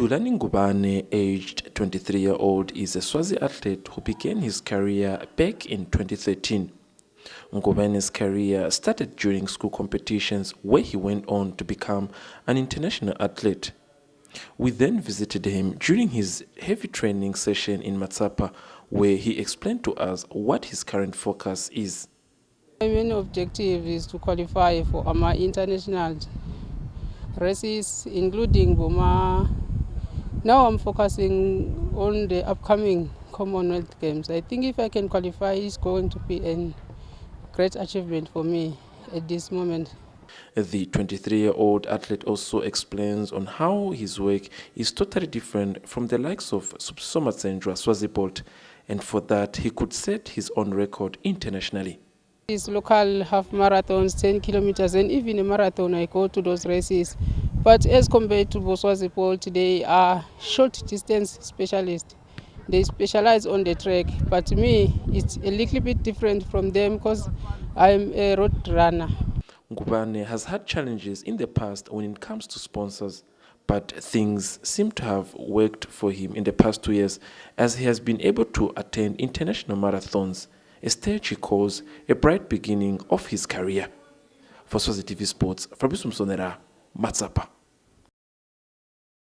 Thulani Ngubane, aged 23-year-old, is a Swazi athlete who began his career back in 2013. Ngubane's career started during school competitions where he went on to become an international athlete. We then visited him during his heavy training session in Matsapa, where he explained to us what his current focus is. My main objective is to qualify for our international races, including Boma. Now I'm focusing on the upcoming Commonwealth Games. I think if I can qualify, it's going to be a great achievement for me at this moment. The 23-year-old athlete also explains on how his work is totally different from the likes of Somatsendra Swazi Bolt, and for that he could set his own record internationally. These local half marathons, 10 kilometers, and even a marathon, I go to those races. But as compared to Swazi Bolt, they are short distance specialists. They specialize on the track, but me, it's a little bit different from them because I'm a road runner. Ngubane has had challenges in the past when it comes to sponsors, but things seem to have worked for him in the past 2 years as he has been able to attend international marathons, a stage he calls a bright beginning of his career. For Swazi TV Sports, Fabrice Msonera, Matsapa.